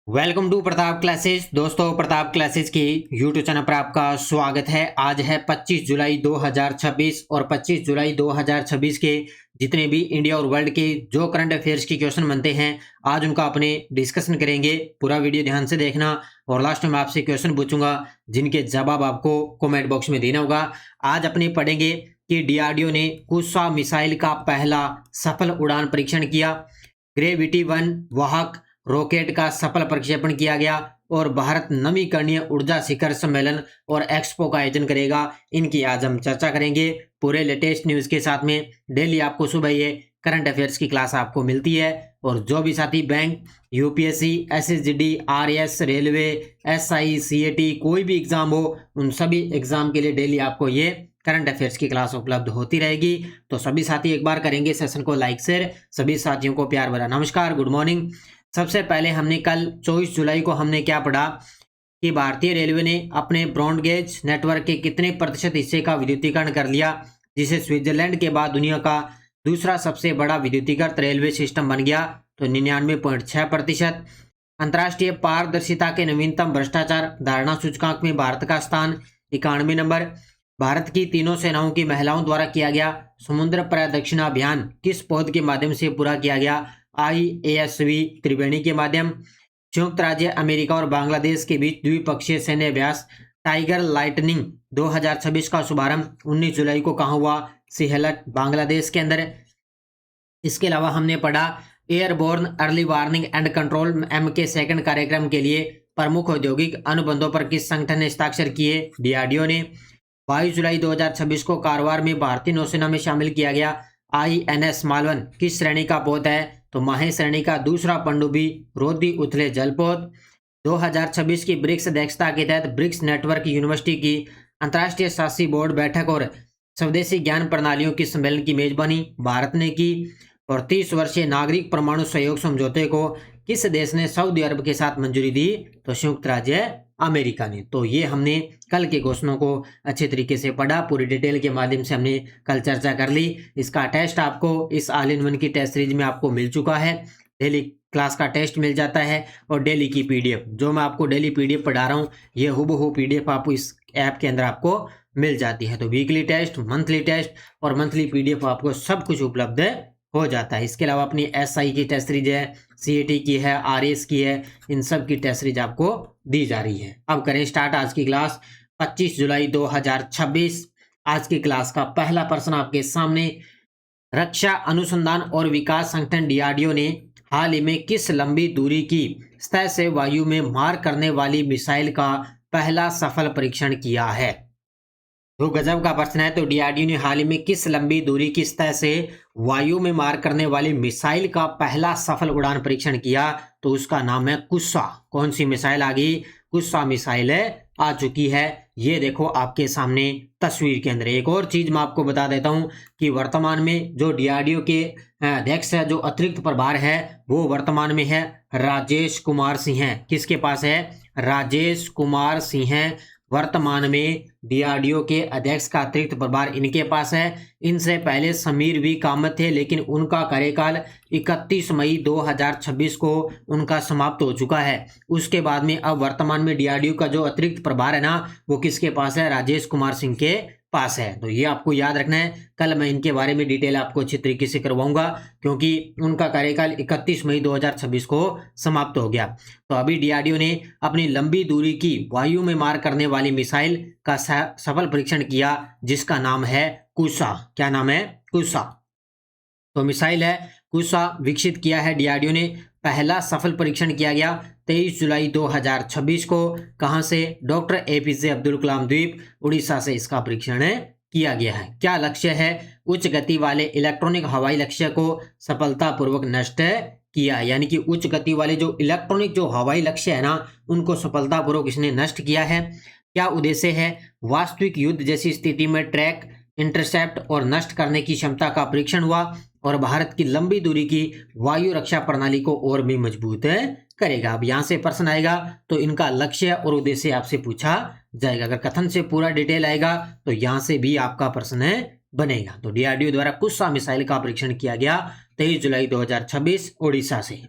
Welcome to Pratap classes. दोस्तों, Pratap classes की YouTube channel पर आपका स्वागत है। आज है 25 जुलाई 2026 और 25 जुलाई 2026 के जितने भी इंडिया और वर्ल्ड के जो करंट अफेयर्स की क्वेश्चन बनते हैं, आज उनका अपने डिस्कशन करेंगे। पूरा वीडियो ध्यान से देखना और लास्ट में आपसे क्वेश्चन पूछूंगा जिनके जवाब आपको कमेंट बॉक्स में देना होगा। आज अपने पढ़ेंगे कि डीआरडीओ ने कुसा मिसाइल का पहला सफल उड़ान परीक्षण किया। ग्रेविटी 1 वाहक रॉकेट का सफल प्रक्षेपण किया गया और भारत नवीकरणीय ऊर्जा शिखर सम्मेलन और एक्सपो का आयोजन करेगा। इनकी आज हम चर्चा करेंगे पूरे लेटेस्ट न्यूज के साथ में। डेली आपको सुबह ये करंट अफेयर्स की क्लास आपको मिलती है और जो भी साथी bank, UPSC, SSGD, RS, railway, SI, CAT कोई भी एग्जाम हो, उन सभी एग्जाम के लिए डेली आपको ये करंट अफेयर्स की क्लास उपलब्ध होती रहेगी। तो सभी साथी एक बार करेंगे सेशन को लाइक शेयर। सभी साथियों को प्यार भरा नमस्कार, गुड मॉर्निंग। सबसे पहले हमने कल 24 जुलाई को हमने क्या पढ़ा कि भारतीय रेलवे ने अपने ब्रॉडगेज नेटवर्क के कितने प्रतिशत हिस्से का विद्युतीकरण कर लिया, जिसे स्विट्जरलैंड के बाद दुनिया का दूसरा सबसे बड़ा विद्युतीकृत रेलवे सिस्टम बन गया। तो 99.6%। अंतर्राष्ट्रीय पारदर्शिता के नवीनतम भ्रष्टाचार धारणा सूचकांक में भारत का स्थान 91 नंबर। भारत की तीनों सेनाओं की महिलाओं द्वारा किया गया समुद्र प्रदक्षिणा अभियान किस पौध के माध्यम से पूरा किया गया? IASV त्रिवेणी के माध्यम। संयुक्त राज्य अमेरिका और बांग्लादेश के बीच द्विपक्षीय सैन्य अभ्यास टाइगर लाइटनिंग 2026 का शुभारंभ 19 जुलाई को कहाँ हुआ? सिहलट, बांग्लादेश के अंदर। इसके अलावा हमने पढ़ा airborne early warning and control MK second कार्यक्रम के लिए प्रमुख औद्योगिक अनुबंधों पर किस संगठन ने हस्ताक्षर किए? DRDO ने। 22 जुलाई 2026 को कारवार में भारतीय नौसेना में शामिल किया गया INS मालवन किस श्रेणी का पोत है? तो महे श्रेणी का दूसरा पनडुब्बी रोधी उथले जलपोत। 2026 की ब्रिक्स अध्यक्षता के तहत ब्रिक्स नेटवर्क यूनिवर्सिटी की अंतर्राष्ट्रीय शासी बोर्ड बैठक और स्वदेशी ज्ञान प्रणालियों की सम्मेलन की मेजबानी भारत ने की। और 30 वर्षीय नागरिक परमाणु सहयोग समझौते को किस देश ने सऊदी अरब के साथ मंजूरी दी? तो संयुक्त राज्य अमेरिका ने। तो ये हमने कल के क्वेश्चनों को अच्छे तरीके से पढ़ा, पूरी डिटेल के माध्यम से हमने कल चर्चा कर ली। इसका टेस्ट आपको इस ऑल इन वन की टेस्ट सीरीज में आपको मिल चुका है। डेली क्लास का टेस्ट मिल जाता है और डेली की पीडीएफ, जो मैं आपको डेली पीडीएफ पढ़ा रहा हूँ, ये हूबहू पीडीएफ आपको इस ऐप के अंदर आपको मिल जाती है। तो वीकली टेस्ट, मंथली टेस्ट और मंथली पीडीएफ आपको सब कुछ उपलब्ध हो जाता है। इसके अलावा अपनी SI की टेस्ट सीरीज है, CAT की है, RS की है, इन सब की टेस्ट सीरीज आपको दी जा रही है। अब करें स्टार्ट आज की क्लास। 25 जुलाई 2026 आज की क्लास का पहला प्रश्न आपके सामने। रक्षा अनुसंधान और विकास संगठन DRDO ने हाल ही में किस लंबी दूरी की सतह से वायु में मार करने वाली मिसाइल का पहला सफल परीक्षण किया है? तो गजब का प्रश्न है। तो DRDO ने हाल ही में किस लंबी दूरी की सतह से वायु में मार करने वाली मिसाइल का पहला सफल उड़ान परीक्षण किया? तो उसका नाम है कुस्सा। कौन सी मिसाइल आ गई? कुस्सा मिसाइल आ चुकी है। ये देखो आपके सामने तस्वीर के अंदर। एक और चीज मैं आपको बता देता हूं कि वर्तमान में जो DRDO के अध्यक्ष है, जो अतिरिक्त प्रभार है, वो वर्तमान में है राजेश कुमार सिंह। किसके पास है? राजेश कुमार सिंह वर्तमान में DRDO के अध्यक्ष का अतिरिक्त प्रभार इनके पास है। इनसे पहले समीर V कामत थे, लेकिन उनका कार्यकाल 31 मई 2026 को उनका समाप्त हो चुका है। उसके बाद में अब वर्तमान में DRDO का जो अतिरिक्त प्रभार है ना, वो किसके पास है? राजेश कुमार सिंह के पास है। तो ये आपको याद रखना है। कल मैं इनके बारे में डिटेल आपको अच्छी तरीके से करवाऊंगा, क्योंकि उनका कार्यकाल 31 मई 2026 को समाप्त हो गया। तो अभी DRDO ने अपनी लंबी दूरी की वायु में मार करने वाली मिसाइल का सफल परीक्षण किया, जिसका नाम है कुसा। क्या नाम है? कुसा। तो मिसाइल है कुसा विकसित किया है DRDO ने। पहला सफल परीक्षण किया गया 23 जुलाई 2026 को। कहां से? डॉक्टर APJ अब्दुल कलाम द्वीप, उड़ीसा से इसका परीक्षण किया गया है। क्या लक्ष्य है? उच्च गति वाले इलेक्ट्रॉनिक हवाई लक्ष्य को सफलतापूर्वक नष्ट किया। यानी कि उच्च गति वाले जो इलेक्ट्रॉनिक जो हवाई लक्ष्य है ना, उनको सफलतापूर्वक इसने नष्ट किया है। क्या उद्देश्य है? वास्तविक युद्ध जैसी स्थिति में ट्रैक, इंटरसेप्ट और नष्ट करने की क्षमता का परीक्षण हुआ और भारत की लंबी दूरी की वायु रक्षा प्रणाली को और भी मजबूत करेगा। अब यहां से प्रश्न आएगा तो इनका लक्ष्य और उद्देश्य आपसे पूछा जाएगा। अगर कथन से पूरा डिटेल आएगा तो यहां से भी आपका प्रश्न बनेगा। तो DRDO द्वारा कुस्सा मिसाइल का परीक्षण किया गया 23 जुलाई 2026 ओडिशा से।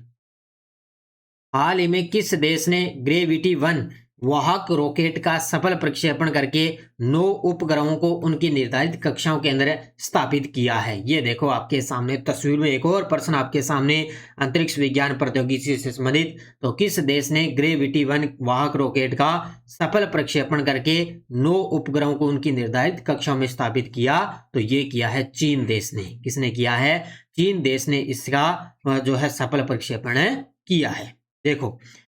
हाल ही में किस देश ने ग्रेविटी 1 वाहक रॉकेट का सफल प्रक्षेपण करके 9 उपग्रहों को उनकी निर्धारित कक्षाओं के अंदर स्थापित किया है? ये देखो आपके सामने तस्वीर में एक और प्रश्न आपके सामने अंतरिक्ष विज्ञान प्रौद्योगिकी से संबंधित। तो किस देश ने ग्रेविटी 1 वाहक रॉकेट का सफल प्रक्षेपण करके 9 उपग्रहों को उनकी निर्धारित कक्षाओं में स्थापित किया? तो ये किया है चीन देश ने। किसने किया है? चीन देश ने इसका जो है सफल प्रक्षेपण किया है। देखो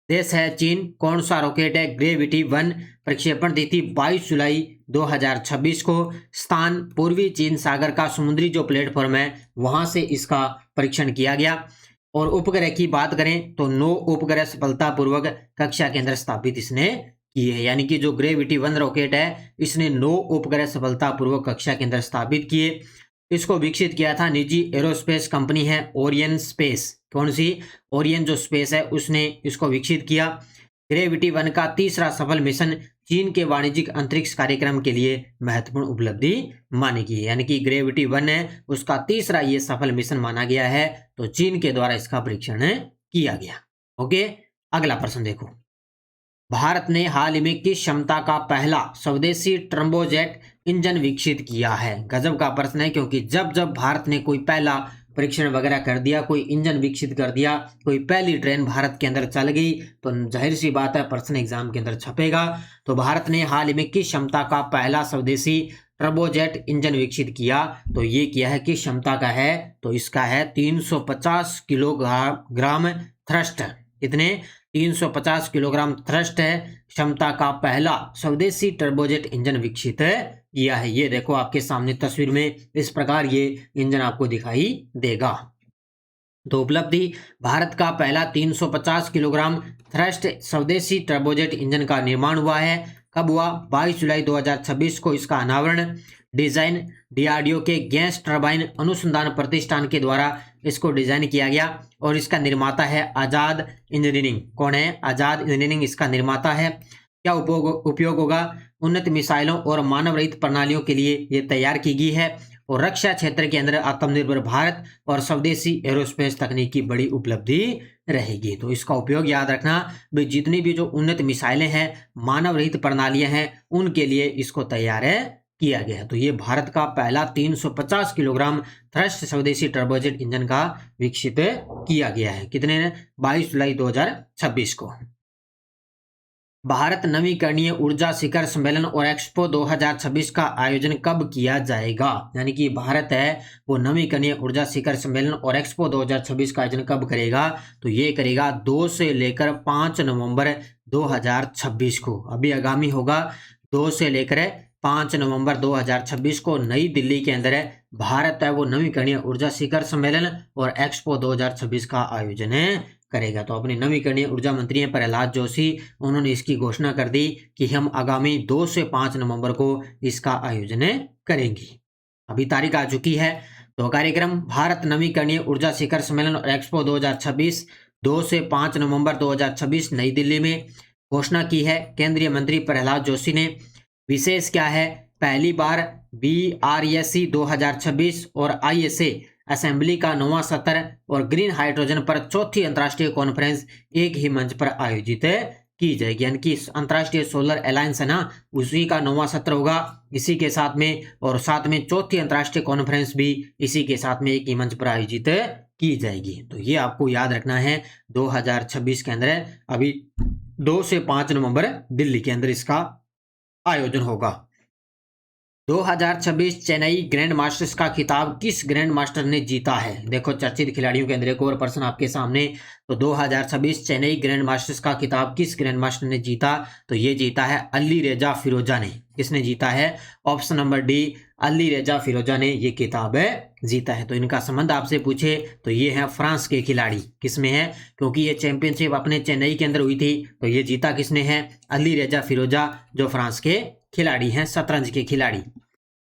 देश है चीन। कौन सा रॉकेट है? ग्रेविटी 1 प्रक्षेपण तिथि 22 जुलाई 2026 को। स्थान पूर्वी चीन सागर का समुद्री जो प्लेटफॉर्म है वहां से इसका परीक्षण किया गया। और उपग्रह की बात करें तो 9 उपग्रह सफलतापूर्वक कक्षा के अंदर स्थापित इसने किए हैं। यानी कि जो ग्रेविटी 1 रॉकेट है इसने 9 उपग्रह सफलतापूर्वक कक्षा के अंदर स्थापित किए। इसको विकसित किया था निजी एरोस्पेस कंपनी है ओरियन स्पेस। कौन सी? ओरियन जो स्पेस है उसने इसको विकसित किया। ग्रेविटी 1 का तीसरा सफल मिशन चीन के वाणिज्यिक अंतरिक्ष कार्यक्रम के लिए महत्वपूर्ण उपलब्धि मानी गई है। यानी कि ग्रेविटी 1 है उसका तीसरा ये सफल मिशन माना गया है। तो चीन के द्वारा इसका परीक्षण किया गया। ओके, अगला प्रश्न देखो। भारत ने हाल ही में किस क्षमता का पहला स्वदेशी टर्बोजेट इंजन विकसित किया है? गजब का प्रश्न है, क्योंकि जब जब भारत ने कोई पहला परीक्षण वगैरह कर दिया, कोई इंजन विकसित कर दिया, कोई पहली ट्रेन भारत के अंदर चल गई, तो जाहिर सी बात है प्रश्न एग्जाम के अंदर छपेगा। तो भारत ने हाल ही में किस क्षमता का पहला स्वदेशी टर्बोजेट इंजन विकसित किया? तो ये किया है किस क्षमता का है? तो इसका है 350 किलोग्राम थ्रस्ट। कितने? 350 किलोग्राम थ्रस्ट है क्षमता का पहला स्वदेशी टर्बोजेट इंजन विकसित किया है। ये देखो आपके सामने तस्वीर में इस प्रकार ये इंजन आपको दिखाई देगा। तो उपलब्धि, भारत का पहला 350 किलोग्राम थ्रस्ट स्वदेशी टर्बोजेट इंजन का निर्माण हुआ है। कब हुआ? 22 जुलाई 2026 को इसका अनावरण। डिजाइन डीआरडीओ के गैस टरबाइन अनुसंधान प्रतिष्ठान के द्वारा इसको डिजाइन किया गया और इसका निर्माता है आजाद इंजीनियरिंग। कौन है? आजाद इंजीनियरिंग इसका निर्माता है। क्या उपयोग होगा? उन्नत मिसाइलों और मानव रहित प्रणालियों के लिए ये तैयार की गई है और रक्षा क्षेत्र के अंदर आत्मनिर्भर भारत और स्वदेशी एरोस्पेस तकनीक की बड़ी उपलब्धि रहेगी। तो इसका उपयोग याद रखना भाई, जितनी भी जो उन्नत मिसाइलें हैं, मानव रहित प्रणालियां हैं, उनके लिए इसको तैयार किया गया है। तो ये भारत का पहला 350 किलोग्राम थ्रस्ट स्वदेशी टर्बोजेट इंजन का विकसित किया गया है। कितने? 22 जुलाई 2026 को। भारत नवीकरणीय ऊर्जा शिखर सम्मेलन और एक्सपो 2026 का आयोजन कब किया जाएगा? यानी कि भारत है वो नवीकरणीय ऊर्जा शिखर सम्मेलन और एक्सपो 2026 का आयोजन कब करेगा? तो ये करेगा 2 से लेकर 5 नवंबर 2026 को। अभी आगामी होगा 2 से लेकर 5 नवंबर 2026 को नई दिल्ली के अंदर भारत है वो नवीकरणीय ऊर्जा शिखर सम्मेलन और एक्सपो 2026 का आयोजन करेगा। तो अपने नवीकरणीय ऊर्जा मंत्री हैं प्रहलाद जोशी, उन्होंने इसकी घोषणा कर दी कि हम आगामी 2 से 5 नवंबर को इसका आयोजन करेंगे। अभी तारीख आ चुकी है। तो कार्यक्रम भारत नवीकरणीय ऊर्जा शिखर सम्मेलन और एक्सपो 2026 2 से 5 नवंबर 2026 नई दिल्ली में घोषणा की है केंद्रीय मंत्री प्रहलाद जोशी ने। विशेष क्या है? पहली बार BRSC 2026 और ISA असेंबली का 9वां सत्र और ग्रीन हाइड्रोजन पर चौथी अंतर्राष्ट्रीय कॉन्फ्रेंस एक ही मंच पर आयोजित की जाएगी। यानी कि अंतर्राष्ट्रीय सोलर अलायंस है ना, उसी का 9वां सत्र होगा इसी के साथ में, और साथ में चौथी अंतर्राष्ट्रीय कॉन्फ्रेंस भी इसी के साथ में एक ही मंच पर आयोजित की जाएगी। तो ये आपको याद रखना है 2026 के अंदर अभी 2 से 5 नवंबर दिल्ली के अंदर इसका आयोजन होगा। 2026 चेन्नई ग्रैंड मास्टर्स का खिताब किस ग्रैंड मास्टर ने जीता है? देखो चर्चित खिलाड़ियों के अंदर एक और प्रश्न आपके सामने। तो 2026 चेन्नई ग्रैंड मास्टर्स का खिताब किस ग्रैंड मास्टर ने जीता? तो ये जीता है अली रेजा फिरोजा ने। किसने जीता है? ऑप्शन नंबर डी, अली रेजा फिरोजा ने ये खिताब जीता है। तो इनका संबंध आपसे पूछे तो ये है फ्रांस के खिलाड़ी। किसमें है? क्योंकि ये चैंपियनशिप अपने चेन्नई के अंदर हुई थी, तो ये जीता किसने है? अली रेजा फिरोजा, जो फ्रांस के खिलाड़ी हैं, शतरंज के खिलाड़ी।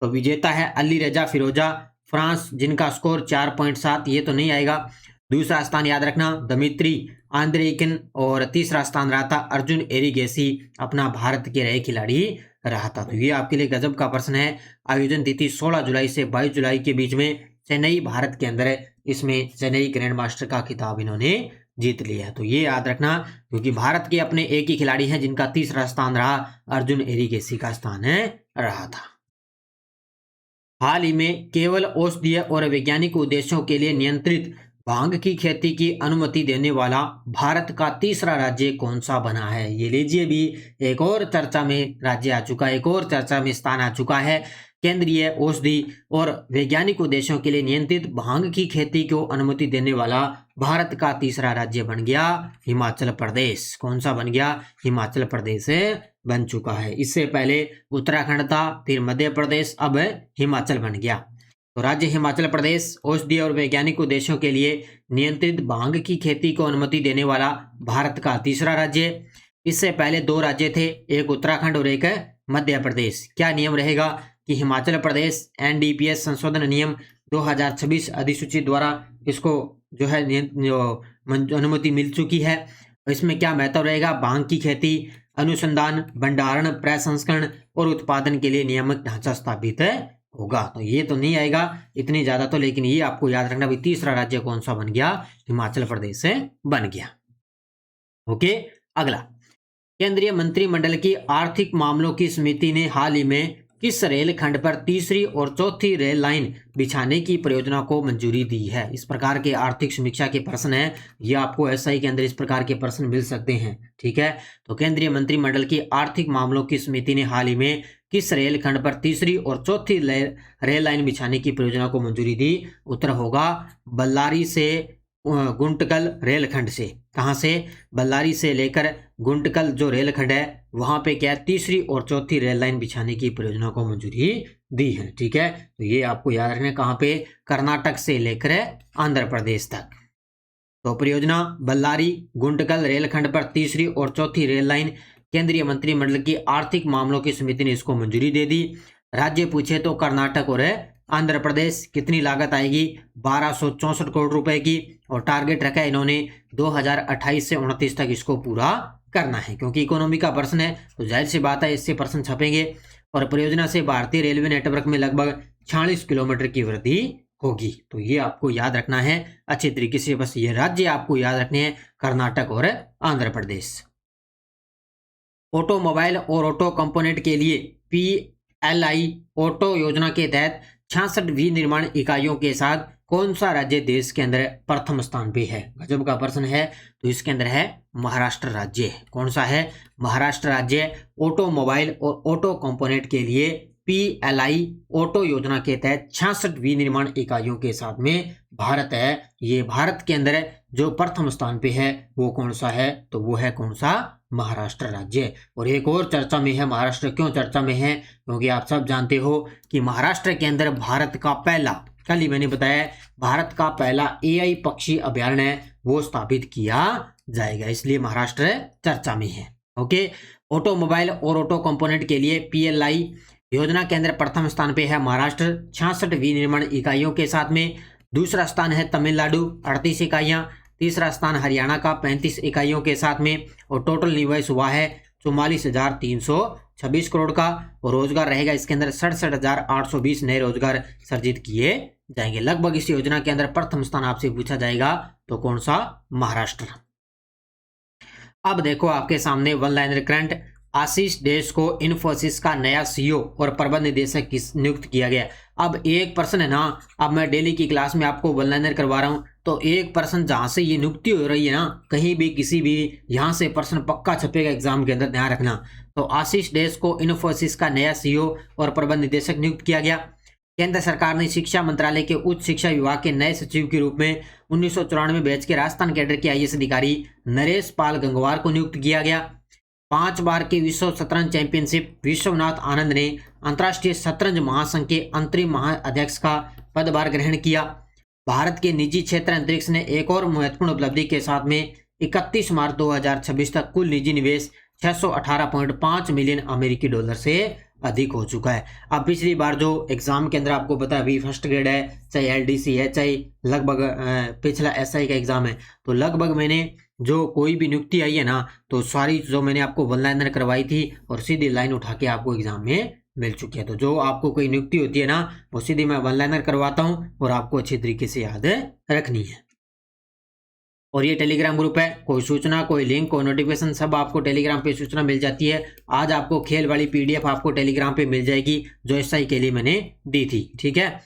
तो विजेता है अली रेजा फिरोजा, फ्रांस, जिनका स्कोर 4.7। ये तो नहीं आएगा। दूसरा स्थान याद रखना दमित्री आंद्रेकिन, और तीसरा स्थान रहा था अर्जुन एरिगेसी, अपना भारत के रहे खिलाड़ी रहा था। तो ये आपके लिए गजब का प्रश्न है। आयोजन तिथि 16 जुलाई से 22 जुलाई के बीच में चेन्नई भारत के अंदर इसमें चेन्नई ग्रैंड मास्टर का खिताब इन्होंने जीत लिया। तो ये याद रखना, क्योंकि भारत के अपने एक ही खिलाड़ी हैं जिनका तीसरा स्थान रहा, अर्जुन एरिगेसी का स्थान रहा था। हाल ही में केवल औषधीय और वैज्ञानिक उद्देश्यों के लिए नियंत्रित भांग की खेती की अनुमति देने वाला भारत का तीसरा राज्य कौन सा बना है? ये लीजिए भी एक और चर्चा में राज्य आ चुका है, एक और चर्चा में स्थान आ चुका है। केंद्रीय औषधि और वैज्ञानिक उद्देश्यों के लिए नियंत्रित भांग की खेती को अनुमति देने वाला भारत का तीसरा राज्य बन गया हिमाचल प्रदेश। कौन सा बन गया? हिमाचल प्रदेश बन चुका है। इससे पहले उत्तराखंड था, फिर मध्य प्रदेश, अब हिमाचल बन गया। तो राज्य हिमाचल प्रदेश औषधीय और वैज्ञानिक उद्देश्यों के लिए नियंत्रित भांग की खेती को अनुमति देने वाला भारत का तीसरा राज्य। इससे पहले दो राज्य थे, एक उत्तराखंड और एक मध्य प्रदेश। क्या नियम रहेगा कि हिमाचल प्रदेश एनडीपीएस संशोधन नियम 2026 अधिसूची द्वारा इसको जो है अनुमति मिल चुकी है। इसमें क्या महत्व रहेगा? भांग की खेती, अनुसंधान, भंडारण, प्रसंस्करण और उत्पादन के लिए नियामक ढांचा स्थापित होगा। तो ये तो नहीं आएगा इतनी ज्यादा तो, लेकिन ये आपको याद रखना भी तीसरा राज्य कौन सा बन गया? हिमाचल प्रदेश से बन गया। ओके, अगला, केंद्रीय मंत्रिमंडल की आर्थिक मामलों की समिति ने हाल ही में किस रेल खंड पर तीसरी और चौथी रेल लाइन बिछाने की परियोजना को मंजूरी दी है? इस प्रकार के आर्थिक समीक्षा के प्रश्न है, ये आपको एसआई के अंदर इस प्रकार के प्रश्न मिल सकते हैं। ठीक है, तो केंद्रीय मंत्रिमंडल की आर्थिक मामलों की समिति ने हाल ही में किस रेल खंड पर तीसरी और चौथी रेल लाइन बिछाने की परियोजना को मंजूरी दी? उत्तर होगा बल्लारी से गुंटकल रेलखंड से। कहां से? बल्लारी से लेकर गुंटकल जो रेलखंड है वहां पे क्या तीसरी और चौथी रेल लाइन बिछाने की परियोजना को मंजूरी दी है। ठीक है, तो ये आपको याद रखना, कहां पे? कर्नाटक से लेकर आंध्र प्रदेश तक। तो परियोजना बल्लारी गुंटकल रेलखंड पर तीसरी और चौथी रेल लाइन, केंद्रीय मंत्रिमंडल की आर्थिक मामलों की समिति ने इसको मंजूरी दे दी। राज्य पूछे तो कर्नाटक और आंध्र प्रदेश। कितनी लागत आएगी? 1264 करोड़ रुपए की, और टारगेट रखा है इन्होंने 2028 से 29 तक इसको पूरा करना है। क्योंकि इकोनॉमी का प्रश्न है तो जाहिर सी बात है इससे प्रश्न छपेंगे। और परियोजना से भारतीय रेलवे नेटवर्क में लगभग 46 किलोमीटर की वृद्धि होगी। तो ये आपको याद रखना है अच्छे तरीके से, बस ये राज्य आपको याद रखने हैं, कर्नाटक और आंध्र प्रदेश। ऑटोमोबाइल और ऑटो कंपोनेंट के लिए PLI ऑटो योजना के तहत 66 विनिर्माण इकाइयों के साथ कौन सा राज्य देश के अंदर प्रथम स्थान पे है? गजब का प्रश्न है। तो इसके अंदर है महाराष्ट्र राज्य। कौन सा है? महाराष्ट्र राज्य ऑटोमोबाइल और ऑटो कंपोनेंट के लिए PLI ऑटो योजना के तहत 66 विनिर्माण इकाइयों के साथ में भारत है। ये भारत के अंदर जो प्रथम स्थान पे है वो कौन सा है? तो वो है कौन सा? महाराष्ट्र राज्य। और एक और चर्चा में है महाराष्ट्र। क्यों चर्चा में है? क्योंकि आप सब जानते हो कि महाराष्ट्र के अंदर भारत का पहला, कल ही मैंने बताया, भारत का पहला AI पक्षी अभयारण्य वो स्थापित किया जाएगा, इसलिए महाराष्ट्र चर्चा में है। ओके, ऑटोमोबाइल और ऑटो कंपोनेंट के लिए PLI योजना के अंदर प्रथम स्थान पे है महाराष्ट्र 66 विनिर्माण इकाइयों के साथ में। दूसरा स्थान है तमिलनाडु 38 इकाइयां। तीसरा स्थान हरियाणा का 35 इकाइयों के साथ में। और टोटल निवेश हुआ है 44,326 करोड़ का। और रोजगार रहेगा इसके अंदर 67,820 नए रोजगार सर्जित किए जाएंगे। लगभग इस योजना के अंदर प्रथम स्थान आपसे पूछा जाएगा तो कौन सा? महाराष्ट्र। अब देखो आपके सामने वन लाइनर करंट। आशीष देश को इन्फोसिस का नया CEO और प्रबंध निदेशक नियुक्त किया गया। अब एक प्रश्न है ना, अब मैं डेली की क्लास में आपको वन लाइनर करवा रहा हूं, तो एक प्रश्न जहां से ये नियुक्ति हो रही है ना, कहीं भी किसी भी यहां से प्रश्न पक्का छपेगा एग्जाम के अंदर, ध्यान रखना। तो आशीष देश को इन्फोसिस का नया CEO और प्रबंध निदेशक नियुक्त किया गया। केंद्र सरकार ने शिक्षा मंत्रालय के उच्च शिक्षा विभाग के नए सचिव के रूप में 1994 बैच के राजस्थान कैडर के IAS अधिकारी नरेश पाल गंगवार को नियुक्त किया गया। 5 बार के विश्व शतरंज चैंपियनशिप विश्वनाथ आनंद ने अंतर्राष्ट्रीय शतरंज महासंघ के अंतरिम महाअध्यक्ष का पदभार ग्रहण किया। भारत के निजी क्षेत्र अंतरिक्ष ने एक और महत्वपूर्ण उपलब्धि के साथ में 31 मार्च 2026 तक कुल निजी निवेश 618.5 मिलियन अमेरिकी डॉलर से अधिक हो चुका है। अब पिछली बार जो एग्जाम के अंदर आपको पता है अभी फर्स्ट ग्रेड है, चाहे LDC है, चाहे लगभग पिछला SI का एग्जाम है, तो लगभग मैंने जो कोई भी नियुक्ति आई है ना, तो सारी जो मैंने आपको वन लाइनर करवाई थी और सीधी लाइन उठा के आपको एग्जाम में मिल चुकी है। तो जो आपको कोई नियुक्ति होती है ना, वो सीधी मैं वन लाइनर करवाता हूँ और आपको अच्छी तरीके से याद रखनी है। और ये टेलीग्राम ग्रुप है, कोई सूचना, कोई लिंक, कोई नोटिफिकेशन सब आपको टेलीग्राम पे सूचना मिल जाती है। आज आपको खेल वाली पीडीएफ आपको टेलीग्राम पे मिल जाएगी जो एसआई के लिए मैंने दी थी, ठीक है।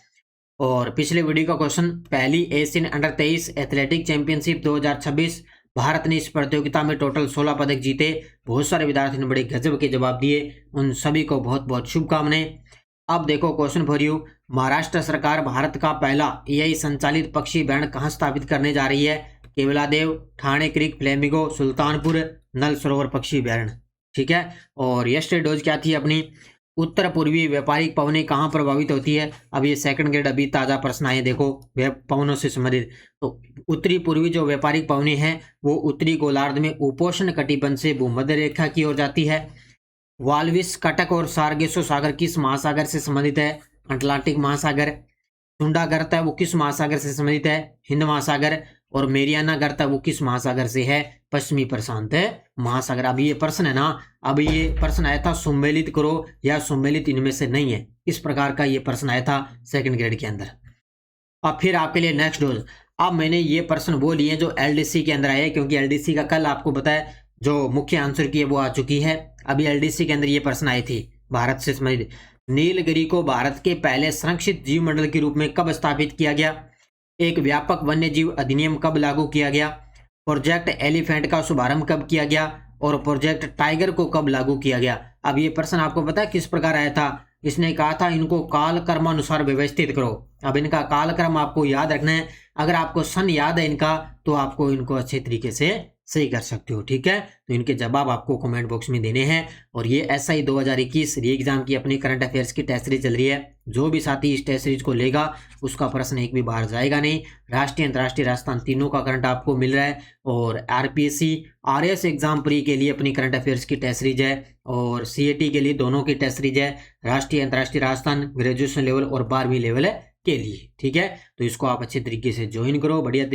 और पिछले वीडियो का क्वेश्चन, पहली Asian under 23 athletic championship 2026, Bharat ने इस प्रतियोगिता में टोटल 16 पदक जीते। बहुत सारे विद्यार्थियों ने बड़े गजब के जवाब दिए, उन सभी को बहुत बहुत शुभकामनाएं। अब देखो क्वेश्चन फॉर यू, महाराष्ट्र सरकार भारत का पहला एआई संचालित पक्षी बैंड कहाँ स्थापित करने जा रही है? केवलादेव, ठाणे क्रिक फ्लेमिंगो, सुल्तानपुर, नल सरोवर पक्षी अभ्यारण्य, ठीक है। और यस्टरडे डोज क्या थी अपनी? उत्तर पूर्वी व्यापारिक पवनें कहाँ प्रभावित होती है? अब ये सेकंड ग्रेड अभी ताजा प्रश्न आए, देखो पवनों से संबंधित। तो उत्तरी पूर्वी जो व्यापारिक पवनें हैं वो उत्तरी गोलार्ध में उपोष्ण कटिबंध से भूमध्य रेखा की ओर जाती है। वाल्विस, कटक और सार्गेसो सागर किस महासागर से संबंधित है? अटलांटिक महासागर। टुंडा गर्त है वो किस महासागर से संबंधित है? हिंद महासागर। और मेरियाना गर्त है वो किस महासागर से है? पश्चिमी प्रशांत महासागर। अब ये प्रश्न है ना, अब ये प्रश्न आया था सम्मिलित करो या सम्मिलित इनमें से नहीं है, इस प्रकार का ये प्रश्न आया था सेकंड ग्रेड के अंदर। अब फिर आपके लिए नेक्स्ट डोज, अब मैंने ये प्रश्न वो लिए जो एलडीसी के अंदर आए, क्योंकि एलडीसी का कल आपको बताया जो मुख्य आंसर की है वो आ चुकी है। अभी एलडीसी के अंदर ये प्रश्न आए थे भारत से संबंधित। नीलगिरी को भारत के पहले संरक्षित जीव मंडल के रूप में कब स्थापित किया गया? एक व्यापक वन्य जीव अधिनियम कब लागू किया गया? प्रोजेक्ट एलिफेंट का शुभारंभ कब किया गया? और प्रोजेक्ट टाइगर को कब लागू किया गया? अब ये प्रश्न आपको पता है किस प्रकार आया था? इसने कहा था इनको काल क्रमानुसार व्यवस्थित करो। अब इनका काल क्रम आपको याद रखना है, अगर आपको सन याद है इनका तो आपको इनको अच्छे तरीके से सही कर सकते हो, ठीक है। तो इनके जवाब आपको कमेंट बॉक्स में देने हैं। और ये एसआई 2021 री एग्जाम की अपनी करंट अफेयर्स की टेस्ट सीरीज चल रही है, जो भी साथी इस टेस्ट सीरीज को लेगा उसका प्रश्न एक भी बाहर जाएगा नहीं। राष्ट्रीय अंतर्राष्ट्रीय राजस्थान तीनों का करंट आपको मिल रहा है। और आरपीएससी आरएस एग्जाम प्री के लिए अपनी करंट अफेयर्स की टेस्ट सीरीज है और सीएटी के लिए दोनों की टेस्ट सीरीज है, राष्ट्रीय अंतर्राष्ट्रीय राजस्थान ग्रेजुएशन लेवल और 12वीं लेवल के लिए, ठीक है। तो इसको आप अच्छे तरीके से ज्वाइन करो, बढ़िया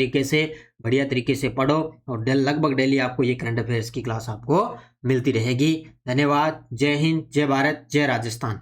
तरीके से पढ़ो और लगभग डेली आपको ये करंट अफेयर्स की क्लास आपको मिलती रहेगी। धन्यवाद। जय हिंद, जय भारत, जय राजस्थान।